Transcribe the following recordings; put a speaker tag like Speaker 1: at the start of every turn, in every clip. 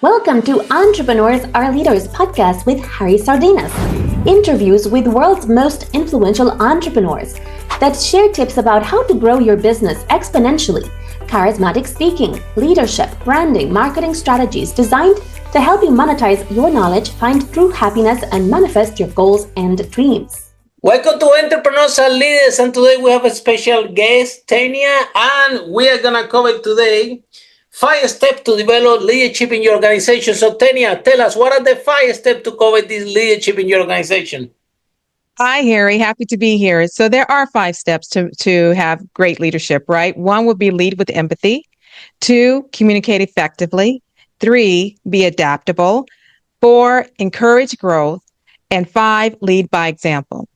Speaker 1: Welcome to Entrepreneurs Are Leaders podcast with Harry Sardinas. Interviews with world's most influential entrepreneurs that share tips about how to grow your business exponentially. Charismatic speaking, leadership, branding, marketing strategies designed to help you monetize your knowledge, find true happiness, and manifest your goals and dreams.
Speaker 2: Welcome to Entrepreneurs and Leaders, and today we have a special guest, Tenia, and we are going to cover today 5 steps to develop leadership in your organization. So, Tenia, tell us, what are the 5 steps to cover this leadership in your organization?
Speaker 3: Hi, Harry. Happy to be here. So there are 5 steps to have great leadership, right? 1 would be lead with empathy. 2, communicate effectively. 3, be adaptable. 4, encourage growth. And 5, lead by example.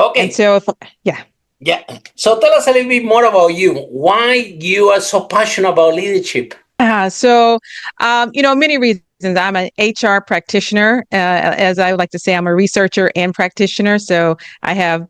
Speaker 2: Okay.
Speaker 3: And so,
Speaker 2: Yeah. So tell us a little bit more about you. Why you are so passionate about leadership?
Speaker 3: Many reasons. I'm an HR practitioner. As I would like to say, I'm a researcher and practitioner. So I have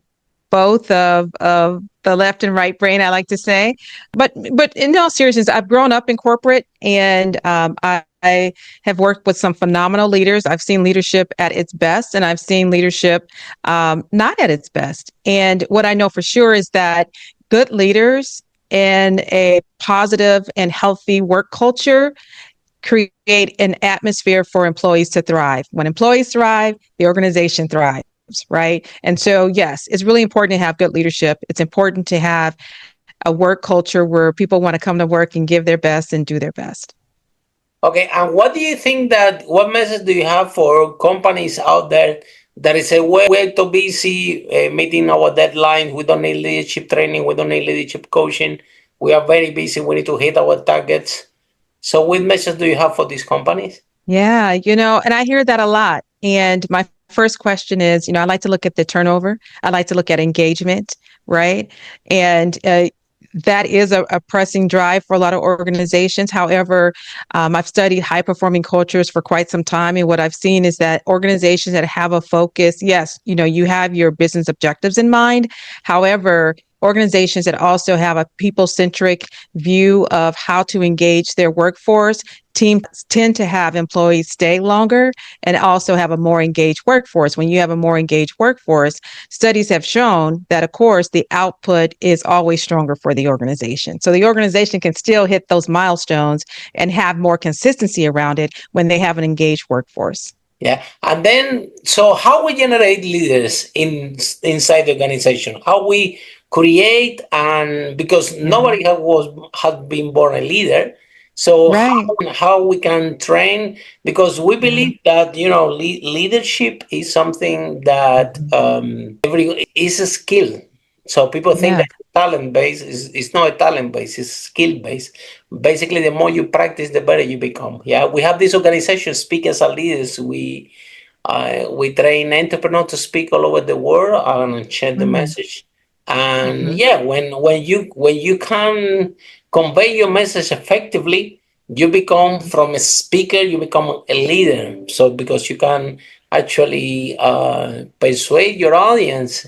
Speaker 3: both of the left and right brain, I like to say. But in all seriousness, I've grown up in corporate, and I have worked with some phenomenal leaders. I've seen leadership at its best, and I've seen leadership not at its best. And what I know for sure is that good leaders and a positive and healthy work culture create an atmosphere for employees to thrive. When employees thrive, the organization thrives, right? And so, yes, it's really important to have good leadership. It's important to have a work culture where people want to come to work and give their best and do their best.
Speaker 2: Okay, and what do you think what message do you have for companies out there that is we're too busy meeting our deadlines, we don't need leadership training, we don't need leadership coaching, we are very busy, we need to hit our targets. So what message do you have for these companies?
Speaker 3: Yeah, and I hear that a lot. And my first question is, I like to look at the turnover. I like to look at engagement, right? And that is a pressing drive for a lot of organizations. However, I've studied high performing cultures for quite some time. And what I've seen is that organizations that have a focus, yes, you have your business objectives in mind. However, organizations that also have a people-centric view of how to engage their workforce, teams tend to have employees stay longer and also have a more engaged workforce. When you have a more engaged workforce, studies have shown that, of course, the output is always stronger for the organization. So the organization can still hit those milestones and have more consistency around it when they have an engaged workforce.
Speaker 2: Yeah, and then, so how we generate leaders inside the organization? How we create, and because nobody has been born a leader, so
Speaker 3: right.
Speaker 2: how we can train, because we believe that leadership is something that is a skill. So people think that talent base is not a talent base, it's skill base. Basically, the more you practice, the better you become. Yeah, we have this organization, Speakers and Leaders. We train entrepreneurs to speak all over the world and share the message. And when you can convey your message effectively, you become, from a speaker, you become a leader. So because you can actually persuade your audience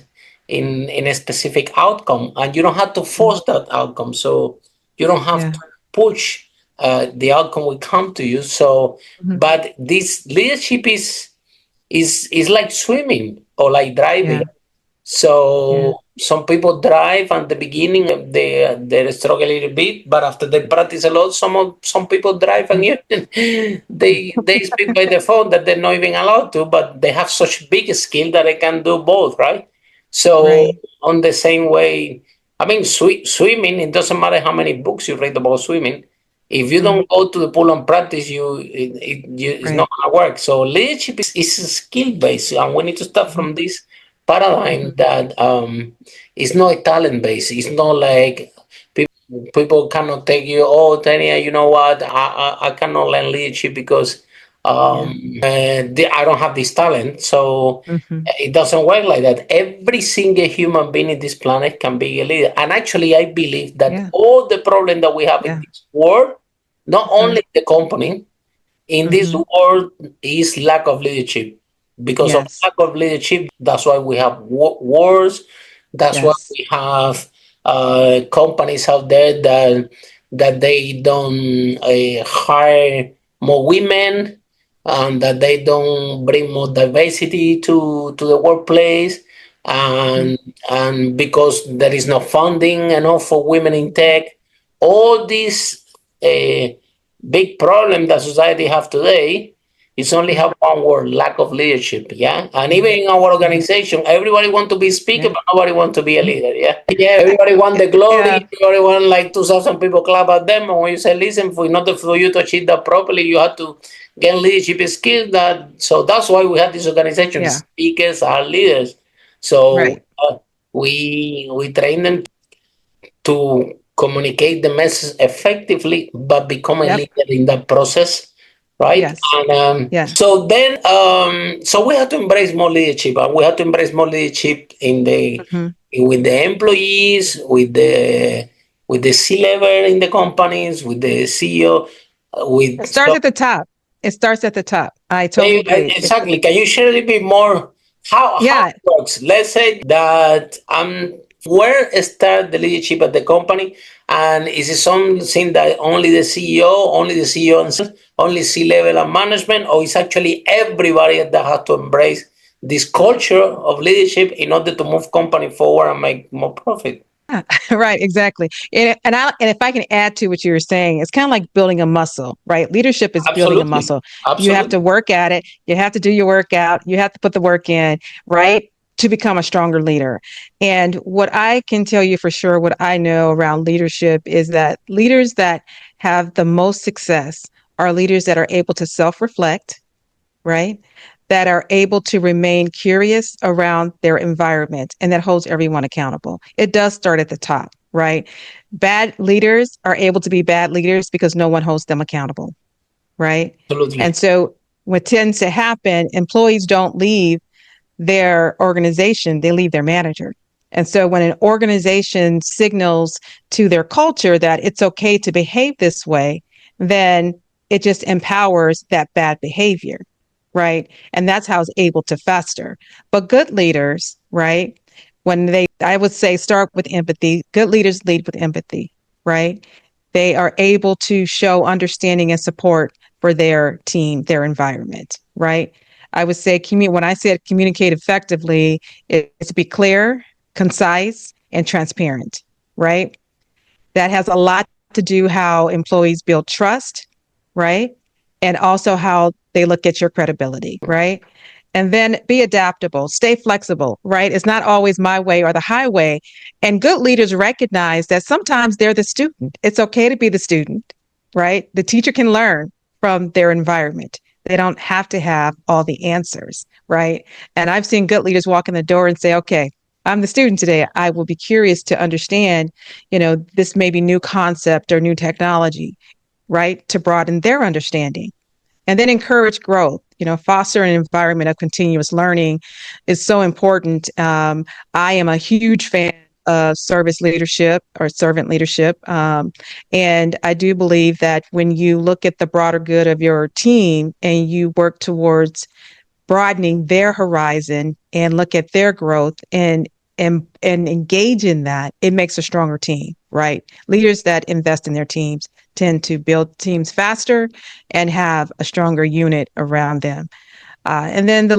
Speaker 2: in a specific outcome, and you don't have to force that outcome. So you don't have to push the outcome will come to you. So, but this leadership is like swimming or like driving. So some people drive at the beginning, they struggle a little bit, but after they practice a lot, some people drive and they speak by the phone that they're not even allowed to, but they have such big skill that they can do both, right? So on the same way, I mean, swimming, it doesn't matter how many books you read about swimming. If you don't go to the pool and practice, it's not going to work. So leadership is a skill based, and we need to start from this paradigm that it's not talent based. It's not like people cannot take you, oh, Tenia, you know what? I cannot learn leadership because I don't have this talent. So it doesn't work like that. Every single human being in this planet can be a leader. And actually, I believe that all the problem that we have in this world, not only the company, in this world is lack of leadership. Because of lack of leadership, that's why we have wars. That's why we have companies out there that they don't hire more women, that they don't bring more diversity to the workplace, and because there is no funding enough for women in tech, all these uh, big problem that society have today. It's only have one word: lack of leadership. Yeah, and even in our organization, everybody want to be speaker,
Speaker 3: Yeah.
Speaker 2: but nobody want to be a leader. Yeah, yeah. Everybody want the
Speaker 3: Yeah.
Speaker 2: glory. Everybody want like 2,000 people clap at them. And when you say, "Listen, for in order for you to achieve that properly, you have to gain leadership skills." So that's why we have this organization.
Speaker 3: Yeah.
Speaker 2: Speakers are leaders. So
Speaker 3: Right.
Speaker 2: we train them to communicate the message effectively, but become a
Speaker 3: Yep.
Speaker 2: leader in that process, right?
Speaker 3: Yes.
Speaker 2: And
Speaker 3: Yeah.
Speaker 2: so we have to embrace more leadership, and we have to embrace more leadership in the
Speaker 3: Hmm.
Speaker 2: with the employees, with the C level in the companies, with the CEO, with
Speaker 3: It starts at the top. It starts at the top. I totally agree.
Speaker 2: exactly. Can you share a little bit more how
Speaker 3: Yeah.
Speaker 2: it works? Let's say that where start the leadership at the company, and is it something that only the CEO, and only C level and management, or is actually everybody that has to embrace this culture of leadership in order to move company forward and make more profit?
Speaker 3: Yeah, right, exactly. And if I can add to what you were saying, it's kind of like building a muscle, right? Leadership is building a
Speaker 2: Absolutely,
Speaker 3: muscle. You have to
Speaker 2: absolutely.
Speaker 3: work at it. You have to do your workout. You have to put the work in, right? To become a stronger leader. And what I can tell you for sure, what I know around leadership is that leaders that have the most success are leaders that are able to self-reflect, right? That are able to remain curious around their environment and that holds everyone accountable. It does start at the top, right? Bad leaders are able to be bad leaders because no one holds them accountable, right?
Speaker 2: Absolutely.
Speaker 3: And so what tends to happen, employees don't leave their organization, they leave their manager. And so when an organization signals to their culture that it's okay to behave this way, then it just empowers that bad behavior, right? And that's how it's able to fester. But good leaders, right? I would say, start with empathy. Good leaders lead with empathy, right? They are able to show understanding and support for their team, their environment, right? I would say when I said communicate effectively, it's to be clear, concise, and transparent, right? That has a lot to do how employees build trust, right? And also how they look at your credibility, right? And then be adaptable, stay flexible, right? It's not always my way or the highway. And good leaders recognize that sometimes they're the student. It's okay to be the student, right? The teacher can learn from their environment. They don't have to have all the answers, right? And I've seen good leaders walk in the door and say, okay, I'm the student today. I will be curious to understand, this may be new concept or new technology, right? To broaden their understanding. And then encourage growth. Foster an environment of continuous learning is so important. I am a huge fan of service leadership or servant leadership. And I do believe that when you look at the broader good of your team and you work towards broadening their horizon and look at their growth and engage in that, it makes a stronger team, right? Leaders that invest in their teams tend to build teams faster and have a stronger unit around them. And then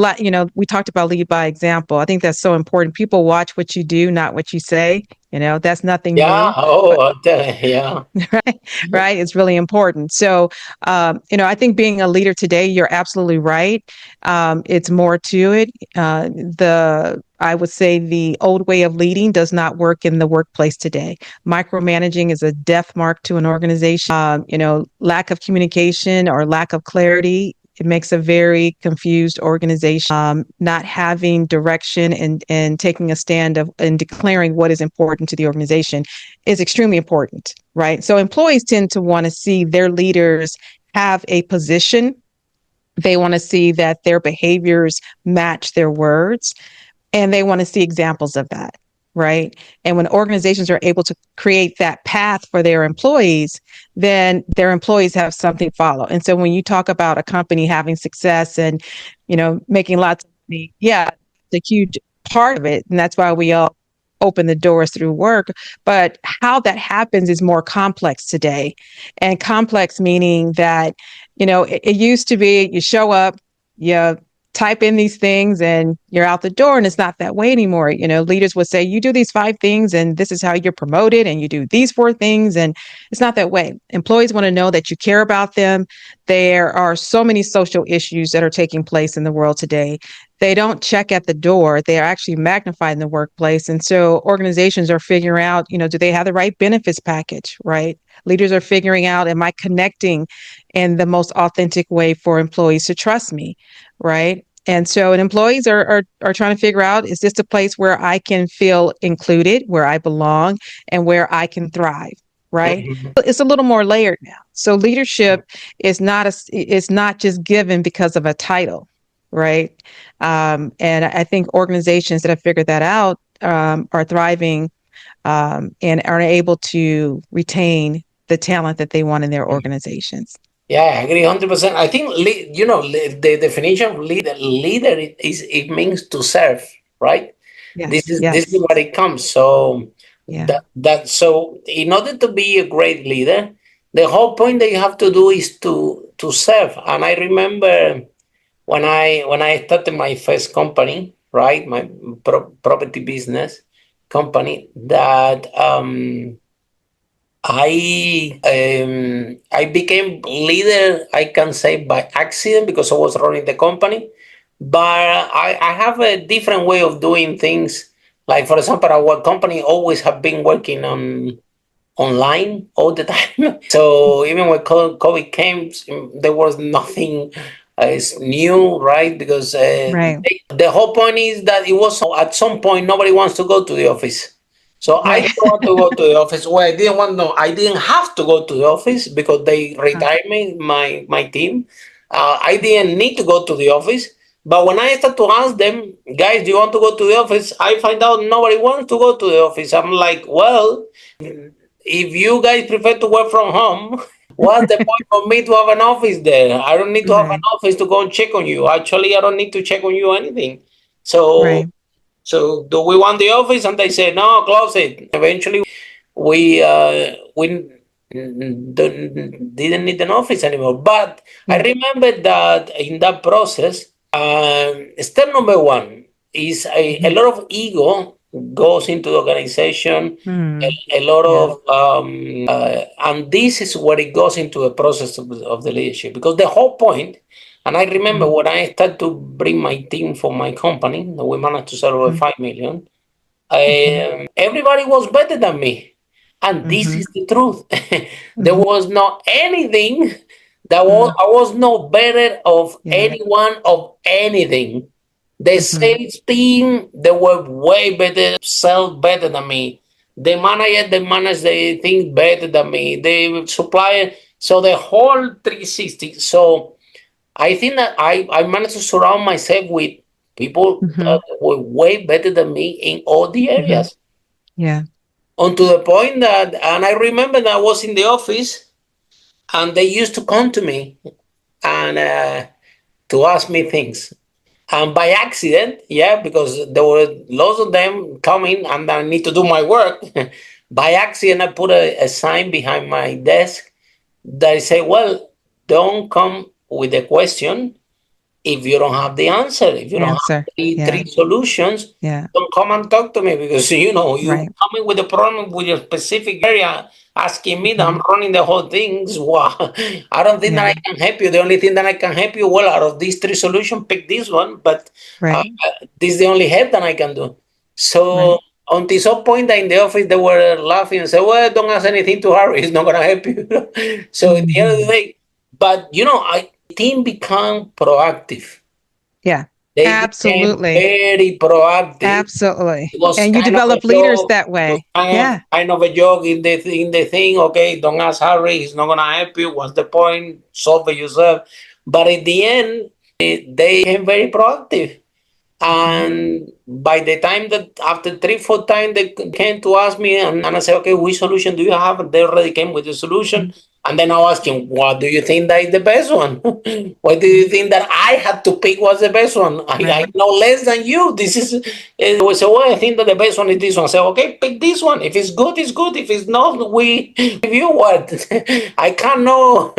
Speaker 3: we talked about lead by example. I think that's so important. People watch what you do, not what you say. That's nothing
Speaker 2: Yeah.
Speaker 3: new, but
Speaker 2: Oh, yeah.
Speaker 3: right, right. It's really important. So, I think being a leader today, you're absolutely right. It's more to it. I would say the old way of leading does not work in the workplace today. Micromanaging is a death mark to an organization. Lack of communication or lack of clarity, it makes a very confused organization. Not having direction and taking a stand and declaring what is important to the organization is extremely important, right? So employees tend to want to see their leaders have a position. They want to see that their behaviors match their words, and they want to see examples of that, right? And when organizations are able to create that path for their employees, then their employees have something to follow. And so when you talk about a company having success and, making lots of money, yeah, it's a huge part of it. And that's why we all open the doors through work. But how that happens is more complex today. And complex meaning that, it used to be you show up, you type in these things and you're out the door, and it's not that way anymore. Leaders would say, you do these 5 things and this is how you're promoted, and you do these 4 things, and it's not that way. Employees want to know that you care about them. There are so many social issues that are taking place in the world today. They don't check at the door. They are actually magnified in the workplace. And so organizations are figuring out, do they have the right benefits package, right? Leaders are figuring out, am I connecting in the most authentic way for employees to trust me, right? And so, employees are trying to figure out, is this a place where I can feel included, where I belong, and where I can thrive, right?
Speaker 2: Mhm.
Speaker 3: It's a little more layered now. So leadership is not just given because of a title, right? And I think organizations that have figured that out are thriving and are able to retain the talent that they want in their organizations.
Speaker 2: Yeah, I agree 100%. I think the definition of leader is it means to serve, right?
Speaker 3: Yes,
Speaker 2: This is
Speaker 3: yes,
Speaker 2: what it comes. So
Speaker 3: yeah.
Speaker 2: so in order to be a great leader, the whole point that you have to do is to serve. And I remember when I started my first company, right, my property business company, that I became leader, I can say, by accident because I was running the company. But I have a different way of doing things. Like, for example, our company always have been working on online all the time. So even when COVID came, there was nothing is new, right? Because
Speaker 3: Right,
Speaker 2: the whole point is that it was at some point nobody wants to go to the office. So I
Speaker 3: right.
Speaker 2: didn't want to go to the office. Well, I didn't want no, I didn't have to go to the office because they retired me, my team. I didn't need to go to the office. But when I started to ask them, guys, do you want to go to the office? I find out nobody wants to go to the office. I'm like, well, if you guys prefer to work from home, what's the point for me to have an office there? I don't need to have an
Speaker 3: Right,
Speaker 2: office to go and check on you. Actually, I don't need to check on you anything. So,
Speaker 3: right.
Speaker 2: so do we want the office? And they say, no, close it. Eventually, we didn't need an office anymore. But I
Speaker 3: Yeah.
Speaker 2: remember that in that process, step number one is a
Speaker 3: Mhm.
Speaker 2: lot of ego goes into the organization,
Speaker 3: Mm.
Speaker 2: a lot
Speaker 3: Yeah.
Speaker 2: of and this is where it goes into the process of the leadership, because the whole point, and I remember
Speaker 3: Mhm.
Speaker 2: when I started to bring my team for my company, we managed to sell over
Speaker 3: Mhm.
Speaker 2: 5 million.
Speaker 3: Mhm.
Speaker 2: Everybody was better than me, and this
Speaker 3: Mhm.
Speaker 2: is the truth. There
Speaker 3: Mhm.
Speaker 2: was not anything that was,
Speaker 3: Mm.
Speaker 2: I was no better of
Speaker 3: Yeah.
Speaker 2: anyone of anything. The
Speaker 3: Mhm.
Speaker 2: sales team, they were way better, sell better than me. The manager, they manage the thing better than me. The supplier, so the whole 360. So I think that I managed to surround myself with people that
Speaker 3: Mhm.
Speaker 2: were way better than me in all the
Speaker 3: Mhm.
Speaker 2: areas.
Speaker 3: Yeah.
Speaker 2: On to the point that, and I remember that I was in the office and they used to come to me and to ask me things. And by accident, yeah, because there were lots of them coming and I need to do my work. By accident, I put a sign behind my desk that say, well, don't come with a question if you don't have the answer. If you don't have
Speaker 3: Answer.
Speaker 2: three
Speaker 3: Yeah.
Speaker 2: solutions,
Speaker 3: Yeah.
Speaker 2: don't come and talk to me, because you
Speaker 3: Right.
Speaker 2: coming with a problem with your specific area, asking me that I'm
Speaker 3: Mhm.
Speaker 2: running the whole things. Wow, I don't think that I
Speaker 3: Yeah.
Speaker 2: can help you. The only thing that I can help you, well, out of these 3 solutions, pick this one. But
Speaker 3: Right.
Speaker 2: this is the only help that I can do. So
Speaker 3: Right.
Speaker 2: until some point that in the office they were laughing and said, "Well, don't ask anything to Harry. He's not gonna help you." So at the end of the
Speaker 3: Mhm.
Speaker 2: day, but I team become proactive.
Speaker 3: Yeah.
Speaker 2: They became
Speaker 3: Absolutely.
Speaker 2: very proactive.
Speaker 3: Absolutely.
Speaker 2: It was
Speaker 3: And you
Speaker 2: kind of a
Speaker 3: develop leaders
Speaker 2: joke.
Speaker 3: that
Speaker 2: It was
Speaker 3: way.
Speaker 2: kind of,
Speaker 3: Yeah.
Speaker 2: kind of a joke in the thing. Okay, don't ask Harry. He's not gonna help you. What's the point? Solve it yourself. But at the end, they became very proactive.
Speaker 3: Mhm.
Speaker 2: And by the time that after 3, 4 times they came to ask me, and I said, okay, which solution do you have? And they already came with the solution.
Speaker 3: Mhm.
Speaker 2: And then I ask him, what do you think that is the best one? What do you think that I had to pick was the best one? I
Speaker 3: Right.
Speaker 2: know less than you. This is, we say, well, I think that the best one is this one. I say, okay, pick this one. If it's good, it's good. If it's not, we give you what. I cannot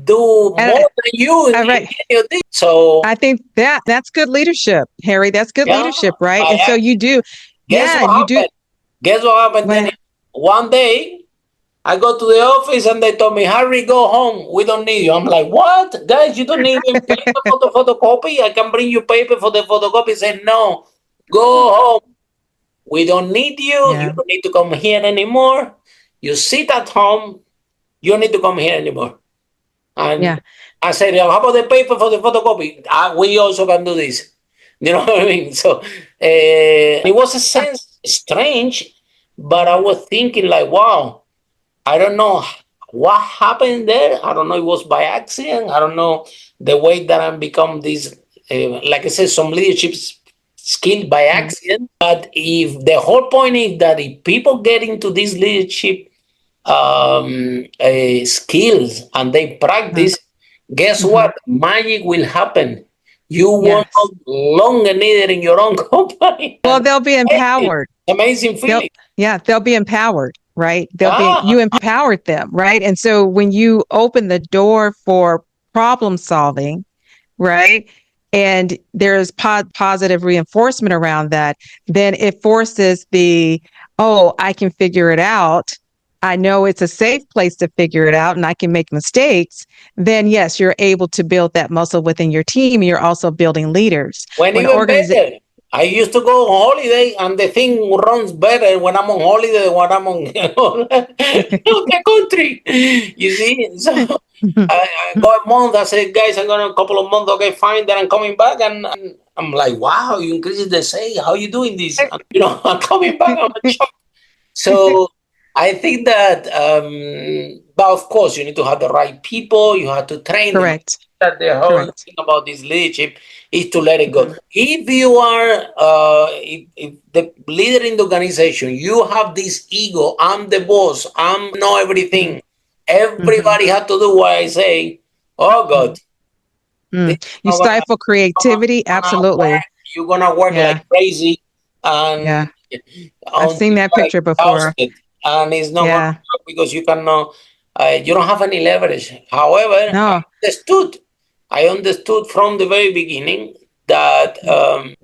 Speaker 2: do
Speaker 3: And,
Speaker 2: more than you in
Speaker 3: right.
Speaker 2: any of this. So,
Speaker 3: I think that's good leadership, Harry. That's good
Speaker 2: yeah,
Speaker 3: leadership, right? And so
Speaker 2: I,
Speaker 3: you do,
Speaker 2: guess
Speaker 3: yeah,
Speaker 2: what
Speaker 3: you do.
Speaker 2: happened? Guess what happened then?
Speaker 3: Well,
Speaker 2: One day, I go to the office and they told me, Harry, go home. We don't need you. I'm like, what? Guys, you don't need even paper for the photocopy? I can bring you paper for the photocopy. He said, no, go home. We don't need you. You
Speaker 3: yeah,
Speaker 2: don't need to come here anymore. You sit at home. You don't need to come here anymore. And
Speaker 3: yeah,
Speaker 2: I said, how about the paper for the photocopy? We also can do this. You know what I mean? So it was a sense strange, but I was thinking like, wow, I don't know what happened there. I don't know. It was by accident. I don't know the way that I become this. Like I said, some leadership skill by
Speaker 3: right.
Speaker 2: accident. But if the whole point is that if people get into this leadership skills and they
Speaker 3: Uh,
Speaker 2: practice, guess
Speaker 3: mhm.
Speaker 2: what? Magic will happen. You won't
Speaker 3: Yes.
Speaker 2: longer need it in your own company.
Speaker 3: Well,
Speaker 2: And
Speaker 3: they'll be empowered.
Speaker 2: amazing
Speaker 3: They'll,
Speaker 2: feeling.
Speaker 3: yeah, they'll be empowered, right?
Speaker 2: Ah,
Speaker 3: You empowered them, right? And so when you open the door for problem solving, right? And there's positive reinforcement around that, then it forces oh, I can figure it out. I know it's a safe place to figure it out and I can make mistakes. Then, yes, you're able to build that muscle within your team. You're also building leaders.
Speaker 2: when
Speaker 3: When
Speaker 2: even
Speaker 3: organization,
Speaker 2: better. I used to go on holiday, and the thing runs better when I'm on holiday than when I'm on, the country. You see, so I go a month. I say, guys, I'm going a couple of months. Okay, fine. Then I'm coming back, and I'm like, wow, you increased the say. How you doing this? And, I'm coming back. I'm shocked. So I think that, but of course, you need to have the right people. You have to train them.
Speaker 3: correct,
Speaker 2: That the whole
Speaker 3: correct.
Speaker 2: thing about this leadership is to let it go.
Speaker 3: Mhm.
Speaker 2: If you are, if the leader in the organization, you have this ego. I'm the boss. I know
Speaker 3: Mhm.
Speaker 2: everything.
Speaker 3: Mhm.
Speaker 2: Everybody has to do what I say. Oh God,
Speaker 3: Mhm.
Speaker 2: this
Speaker 3: Mm.
Speaker 2: is
Speaker 3: You stifle creativity.
Speaker 2: gonna
Speaker 3: Absolutely.
Speaker 2: work. You're gonna work
Speaker 3: Yeah.
Speaker 2: like crazy, and
Speaker 3: Yeah. I've
Speaker 2: until
Speaker 3: seen that
Speaker 2: you're
Speaker 3: picture before.
Speaker 2: exhausted, and it's not gonna
Speaker 3: Yeah.
Speaker 2: work because you cannot. You don't have any leverage. However,
Speaker 3: No.
Speaker 2: understood. I understood from the very beginning that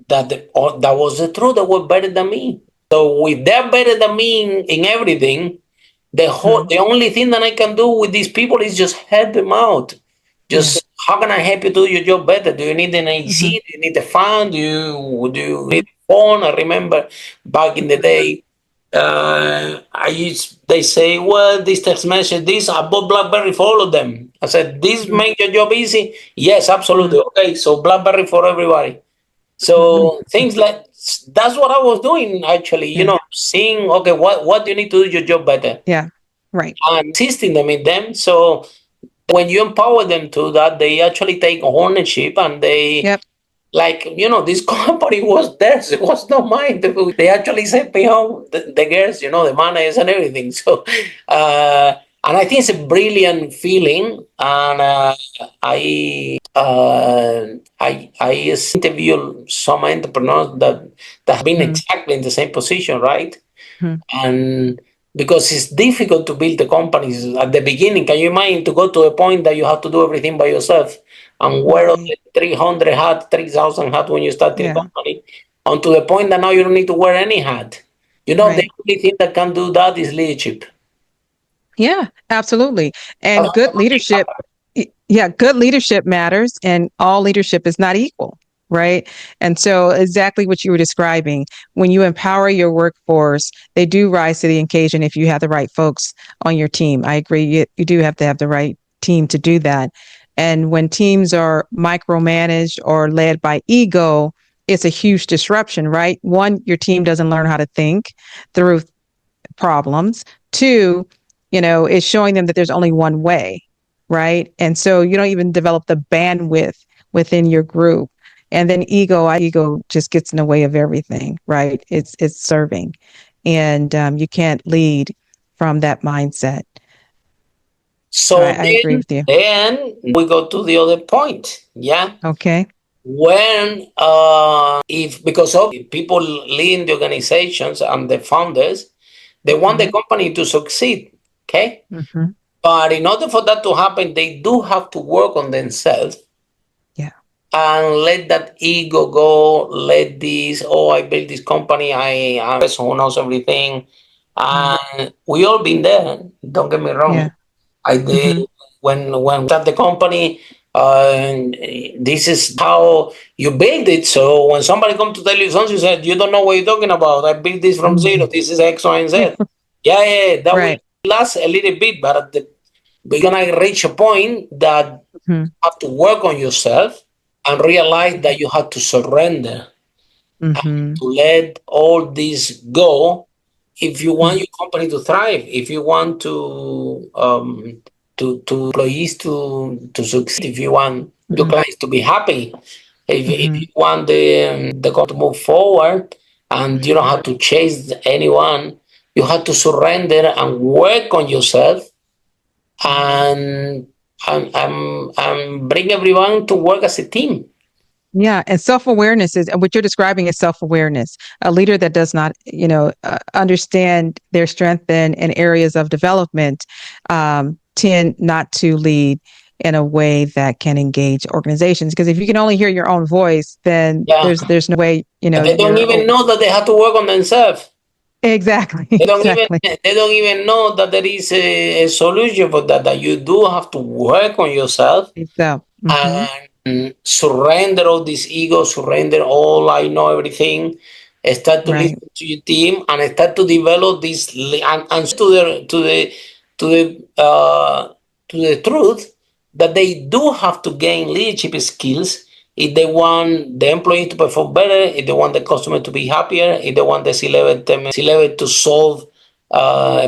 Speaker 2: that was the truth. That was better than me. So with that better than me in everything,
Speaker 3: Mhm.
Speaker 2: the only thing that I can do with these people is just help them out.
Speaker 3: Yeah.
Speaker 2: Just how can I help you do your job better? Do you need an
Speaker 3: Mhm.
Speaker 2: AC? Do you need a fan? Do you need a phone? I remember back in the day, they say, well, this text message, this I bought BlackBerry for all of them. I said, this
Speaker 3: Mhm.
Speaker 2: make your job easy? Yes,
Speaker 3: Mhm.
Speaker 2: absolutely. Okay, so BlackBerry for everybody.
Speaker 3: Mhm.
Speaker 2: So things like that's what I was doing actually.
Speaker 3: Yeah.
Speaker 2: Seeing okay, what do you need to do your job better,
Speaker 3: Yeah. Right.
Speaker 2: and assisting them in them. So when you empower them to that, they actually take ownership, and they
Speaker 3: Yep.
Speaker 2: like this company was theirs. It was not mine. They actually sent me home the girls, the managers and everything. So and I think it's a brilliant feeling. And I interview some entrepreneurs that have been
Speaker 3: Mhm.
Speaker 2: exactly in the same position, right?
Speaker 3: Mhm.
Speaker 2: And because it's difficult to build the companies at the beginning. Can you imagine to go to a point that you have to do everything by yourself and wear all
Speaker 3: Right.
Speaker 2: the 300 hat, 3,000 hat when you start the
Speaker 3: Yeah.
Speaker 2: company, and to the point that now you don't need to wear any hat. The
Speaker 3: Right.
Speaker 2: only thing that can do that is leadership.
Speaker 3: Yeah, absolutely.
Speaker 2: That's
Speaker 3: And
Speaker 2: what
Speaker 3: good leadership, yeah, good leadership matters, and all leadership is not equal, right? And so, exactly what you were describing, when you empower your workforce, they do rise to the occasion if you have the right folks on your team. I agree. You do have to have the right team to do that. And when teams are micromanaged or led by ego, it's a huge disruption, right? One, your team doesn't learn how to think through problems. Two, it's showing them that there's only one way, right? And so you don't even develop the bandwidth within your group. And then ego just gets in the way of everything, right? It's serving, and you can't lead from that mindset.
Speaker 2: So
Speaker 3: I agree with you.
Speaker 2: then we go to the other point. Yeah.
Speaker 3: Okay.
Speaker 2: When if because of people leading the organizations and the founders, they want the company to succeed. Okay.
Speaker 3: Mm-hmm.
Speaker 2: But in order for that to happen, they do have to work on themselves
Speaker 3: Yeah.
Speaker 2: and let that ego go. Let this, oh, I built this company. I'm the person who knows everything.
Speaker 3: Mm.
Speaker 2: And we all been there. Don't get me wrong.
Speaker 3: Yeah.
Speaker 2: I did
Speaker 3: Mm-hmm.
Speaker 2: when we start the company. This is how you build it. So when somebody comes to tell you something, you said you don't know what you're talking about. I built this from zero.
Speaker 3: Mm.
Speaker 2: This is X, Y, and Z. Yeah, yeah, that will
Speaker 3: Right.
Speaker 2: last a little bit, but we're gonna reach a point that
Speaker 3: Mm-hmm.
Speaker 2: you have to work on yourself and realize that you have to surrender,
Speaker 3: Mm-hmm.
Speaker 2: to let all this go if you want your company to thrive, if you want to employees to succeed, if you want your
Speaker 3: Mm-hmm.
Speaker 2: clients to be happy, if
Speaker 3: Mm-hmm.
Speaker 2: you want the company to move forward, and you don't have to chase anyone, you have to surrender and work on yourself, and and bring everyone to work as a team.
Speaker 3: Yeah, and self-awareness is what you're describing is self-awareness. A leader that does not, understand their strength and areas of development tend not to lead in a way that can engage organizations. Because if you can only hear your own voice, then
Speaker 2: Yeah,
Speaker 3: there's no way,
Speaker 2: they don't
Speaker 3: you're
Speaker 2: even know that they have to work on themselves.
Speaker 3: exactly,
Speaker 2: They don't even
Speaker 3: exactly.
Speaker 2: they don't even know that there is a solution for that. That you do have to work on yourself
Speaker 3: So,
Speaker 2: and surrender all this ego, surrender all I know everything. Start to
Speaker 3: right.
Speaker 2: listen to your team and start to develop this and to the truth that they do have to gain leadership skills if they want the employee to perform better, if they want the customer to be happier, if they want the C-level to solve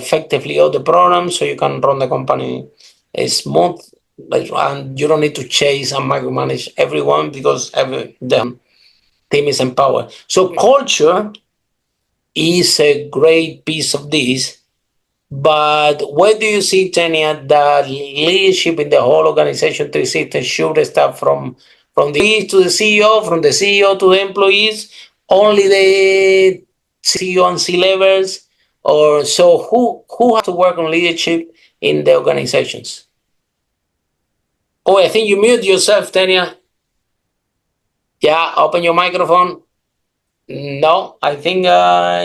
Speaker 2: effectively all the problems so you can run the company smooth, like, and you don't need to chase and micromanage everyone because the team is empowered. So culture is a great piece of this. But where do you see, Tenia, that leadership in the whole organization 360 should start from the to the CEO, from the CEO to the employees, only the CEO and C levels, or so who has to work on leadership in the organizations? Oh, I think you mute yourself, Tenia. Yeah, open your microphone. No, I think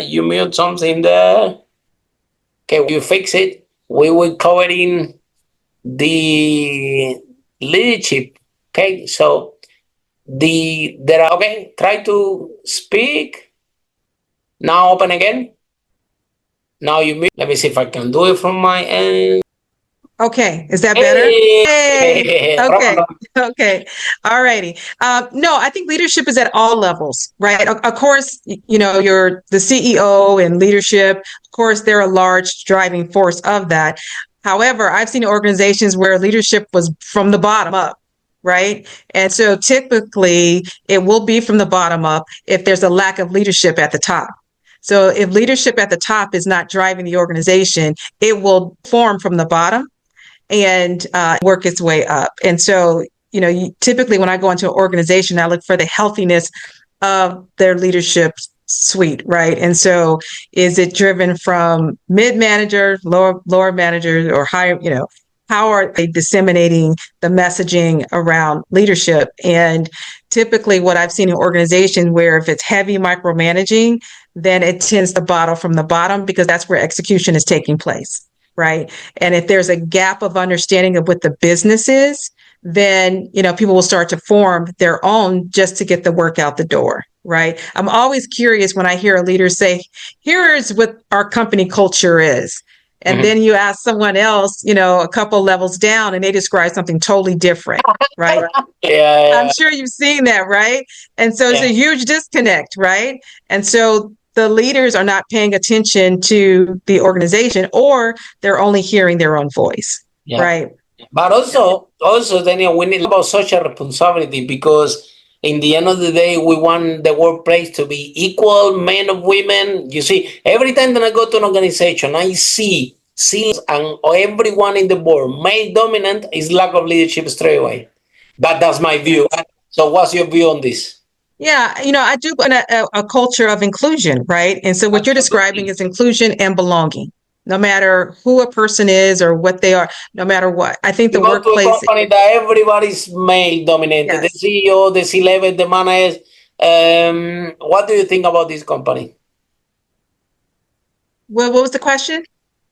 Speaker 2: you mute something there. Okay, you fix it. We will cover in the leadership. Okay, so there are okay. Try to speak now. Open again. Now you mute. Let me see if I can do it from my end.
Speaker 3: Okay, is that better?
Speaker 2: Hey,
Speaker 3: Hey, okay,
Speaker 2: Ramon.
Speaker 3: okay, all righty. No, I think leadership is at all levels, right? Of course, you're the CEO and leadership. Of course, they're a large driving force of that. However, I've seen organizations where leadership was from the bottom up, right? And so typically it will be from the bottom up if there's a lack of leadership at the top. So if leadership at the top is not driving the organization, it will form from the bottom and work its way up. And so, typically when I go into an organization, I look for the healthiness of their leadership suite, right? And so, is it driven from mid manager, lower managers, or higher? How are they disseminating the messaging around leadership? And typically, what I've seen in organizations where if it's heavy micromanaging, then it tends to bottle from the bottom because that's where execution is taking place, right? And if there's a gap of understanding of what the business is, then people will start to form their own just to get the work out the door, right? I'm always curious when I hear a leader say, here's what our company culture is. And
Speaker 2: Mhm.
Speaker 3: then you ask someone else, a couple levels down, and they describe something totally different, right? I'm
Speaker 2: Yeah,
Speaker 3: sure you've seen that, right? And so it's
Speaker 2: yeah,
Speaker 3: a huge disconnect, right? And so the leaders are not paying attention to the organization, or they're only hearing their own voice,
Speaker 2: yeah.
Speaker 3: right?
Speaker 2: But also, Daniel, we need about social responsibility because in the end of the day, we want the workplace to be equal, men and women. You see, every time that I go to an organization, I see and everyone in the board male dominant is lack of leadership straight away. That's my view. So what's your view on this?
Speaker 3: Yeah, I do want a culture of inclusion, right? And so what you're describing
Speaker 2: Absolutely.
Speaker 3: is inclusion and belonging, no matter who a person is or what they are, no matter what. I think
Speaker 2: You
Speaker 3: the
Speaker 2: go to a
Speaker 3: workplace,
Speaker 2: company that everybody's male dominated, the
Speaker 3: yes.
Speaker 2: CEO, the C-level, the managers. What do you think about this company?
Speaker 3: What was the question?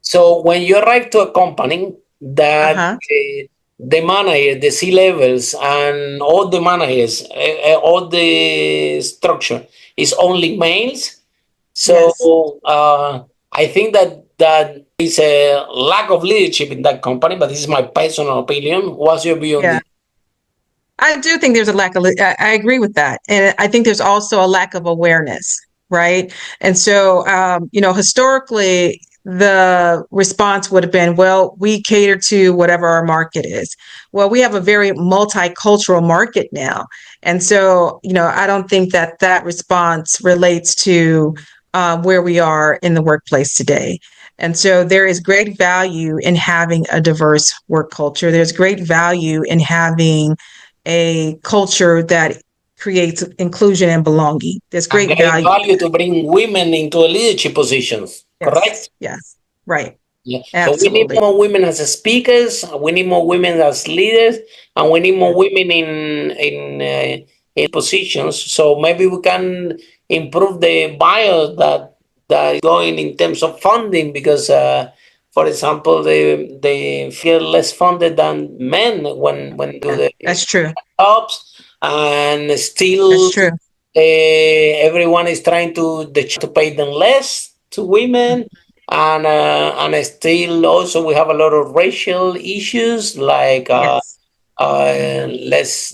Speaker 2: So when you arrive to a company that
Speaker 3: Uh-huh.
Speaker 2: the manager, the C levels, and all the managers, all the structure is only males.
Speaker 3: Yes.
Speaker 2: So I think that is a lack of leadership in that company. But this is my personal opinion. What's your view on
Speaker 3: Yeah.
Speaker 2: this?
Speaker 3: I do think there's a lack of, I agree with that. And I think there's also a lack of awareness, right? And so, historically, the response would have been, well, we cater to whatever our market is. Well, we have a very multicultural market now. And so, I don't think that response relates to where we are in the workplace today. And so there is great value in having a diverse work culture. There's great value in having a culture that creates inclusion and belonging. There's
Speaker 2: And
Speaker 3: great
Speaker 2: great
Speaker 3: value in
Speaker 2: value
Speaker 3: that.
Speaker 2: to bring women into leadership positions.
Speaker 3: Yes,
Speaker 2: Correct?
Speaker 3: yes, right,
Speaker 2: Yeah. So we need
Speaker 3: absolutely.
Speaker 2: more women as speakers. We need more women as leaders, and we need more
Speaker 3: Yes,
Speaker 2: women in positions. So maybe we can improve the bias that is going in terms of funding because, for example, they feel less funded than men when do
Speaker 3: yeah,
Speaker 2: the
Speaker 3: that's true.
Speaker 2: jobs, and
Speaker 3: That's
Speaker 2: still
Speaker 3: true.
Speaker 2: everyone is trying to pay them less to women, and still also we have a lot of racial issues like
Speaker 3: Yes.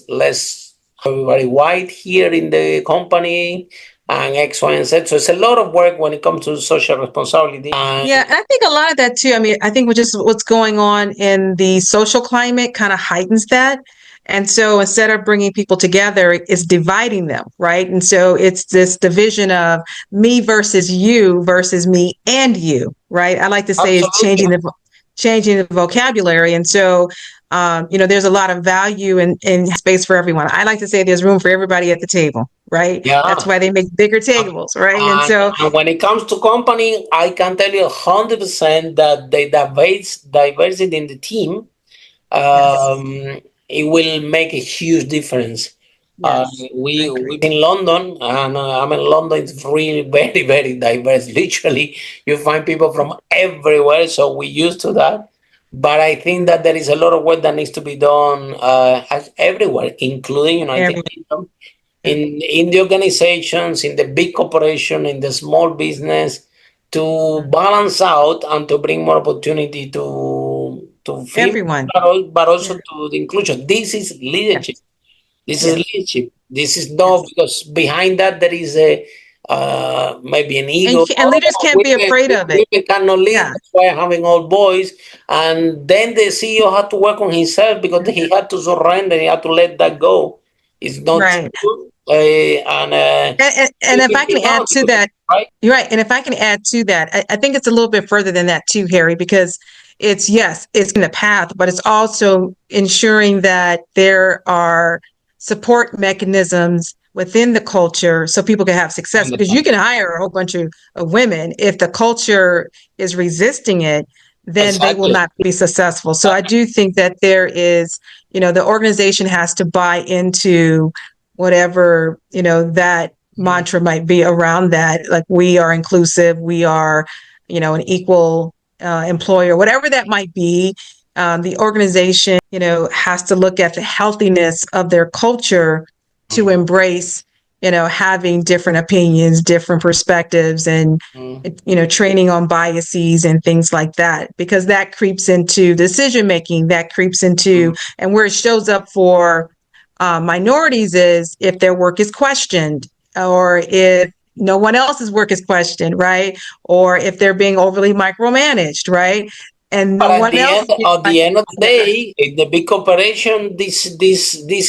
Speaker 2: less everybody white here in the company and X, Y, and Z. So it's a lot of work when it comes to social responsibility.
Speaker 3: Yeah, and I think a lot of that too. I mean, I think what's going on in the social climate kind of heightens that. And so instead of bringing people together, it's dividing them, right? And so it's this division of me versus me and you, right? I like to say it's
Speaker 2: Absolutely.
Speaker 3: changing the vocabulary. And so, there's a lot of value in space for everyone. I like to say there's room for everybody at the table, right? That's
Speaker 2: Yeah.
Speaker 3: why they make bigger tables, right? And so,
Speaker 2: And when it comes to company, I can tell you 100% that the diversity in the team,
Speaker 3: yes,
Speaker 2: it will make a huge difference.
Speaker 3: yes, I
Speaker 2: We
Speaker 3: agree.
Speaker 2: in London, and I'm in London. It's really very very diverse. Literally, you find people from everywhere. So we used to that. But I think that there is a lot of work that needs to be done everywhere, including United
Speaker 3: Everyone.
Speaker 2: Kingdom, in the organizations, in the big corporation, in the small business, to balance out and to bring more opportunity to female,
Speaker 3: Everyone.
Speaker 2: but
Speaker 3: Yeah.
Speaker 2: also to the inclusion. This is leadership.
Speaker 3: Yes.
Speaker 2: This is
Speaker 3: Yes.
Speaker 2: leadership. This is no,
Speaker 3: Yes.
Speaker 2: because behind that there is a maybe an
Speaker 3: And
Speaker 2: ego.
Speaker 3: and leaders can't be afraid of it.
Speaker 2: Women cannot lead.
Speaker 3: Yeah.
Speaker 2: That's why I'm having all boys. And then the CEO had to work on himself because he had to surrender. He had to let that go. It's not
Speaker 3: Right.
Speaker 2: true. And
Speaker 3: And if I can add to that,
Speaker 2: right?
Speaker 3: you're right. And if I can add to that, I think it's a little bit further than that too, Harry, because it's in the path, but it's also ensuring that there are support mechanisms within the culture so people can have success. Because you can hire a whole bunch of women. If the culture is resisting it, then they will
Speaker 2: Exactly.
Speaker 3: not be successful. So I do think that there is, the organization has to buy into whatever, that mantra might be around that. Like, we are inclusive, we are, an equal employer, whatever that might be. The organization, has to look at the healthiness of their culture to embrace, having different opinions, different perspectives, and, training on biases and things like that, because that creeps into decision making, that creeps into, and where it shows up for minorities is if their work is questioned, or if no one else's work is questioned, right? Or if they're being overly micromanaged, right? And
Speaker 2: But
Speaker 3: no one else is being
Speaker 2: at the end of the
Speaker 3: micromanaged.
Speaker 2: day, in the big corporation, this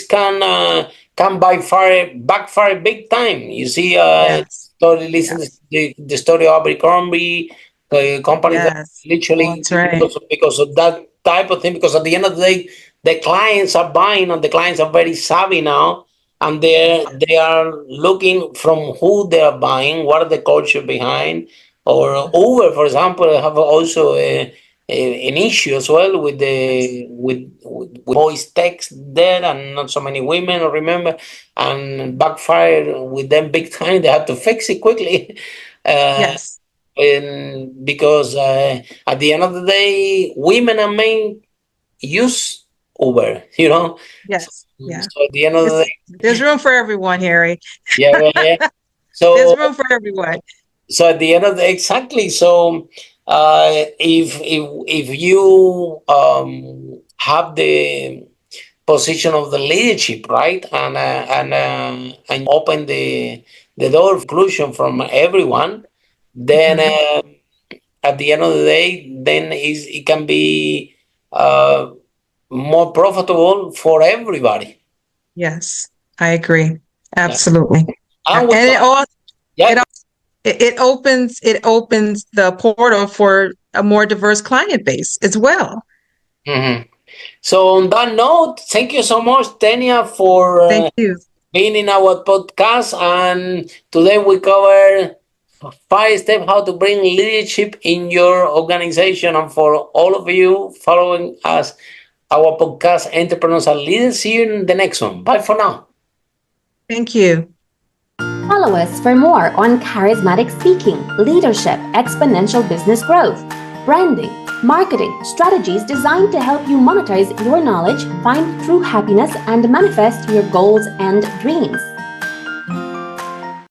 Speaker 2: can backfire big time. You see,
Speaker 3: Yes.
Speaker 2: story listen
Speaker 3: Yes.
Speaker 2: the story of Abercrombie. companies that
Speaker 3: Yes. Oh,
Speaker 2: literally
Speaker 3: that's right.
Speaker 2: because of that type of thing. Because at the end of the day, the clients are buying, and the clients are very savvy now, and they are looking from who they are buying, what are the culture behind. Or Uber, for example, have also an issue as well with the with voice text there, and not so many women remember, and backfire with them big time. They had to fix it quickly. Uh,
Speaker 3: Yes.
Speaker 2: and because at the end of the day, women and men use Uber, So,
Speaker 3: Yes. Yeah.
Speaker 2: so at the end of the
Speaker 3: It's
Speaker 2: day,
Speaker 3: there's room for everyone, Harry.
Speaker 2: yeah, yeah, yeah.
Speaker 3: There's
Speaker 2: So,
Speaker 3: room for everyone.
Speaker 2: so at the end of the exactly. So, if you have the position of the leadership, right, and open the door of inclusion from everyone, then.
Speaker 3: Mhm.
Speaker 2: At the end of the day, then it can be uh, more profitable for everybody.
Speaker 3: Yes, I agree.
Speaker 2: Yeah.
Speaker 3: Absolutely.
Speaker 2: And with
Speaker 3: And
Speaker 2: that,
Speaker 3: it
Speaker 2: yeah.
Speaker 3: it opens the portal for a more diverse client base as well.
Speaker 2: Mhm. So on that note, thank you so much, Tenia, for
Speaker 3: Thank you.
Speaker 2: being in our podcast. And today we cover 5 steps how to bring leadership in your organization. And for all of you following us, our podcast, Entrepreneurs and Leaders, see you in the next one. Bye for now.
Speaker 3: Thank you.
Speaker 1: Follow us for more on charismatic speaking, leadership, exponential business growth, branding, marketing, strategies designed to help you monetize your knowledge, find true happiness, and manifest your goals and dreams.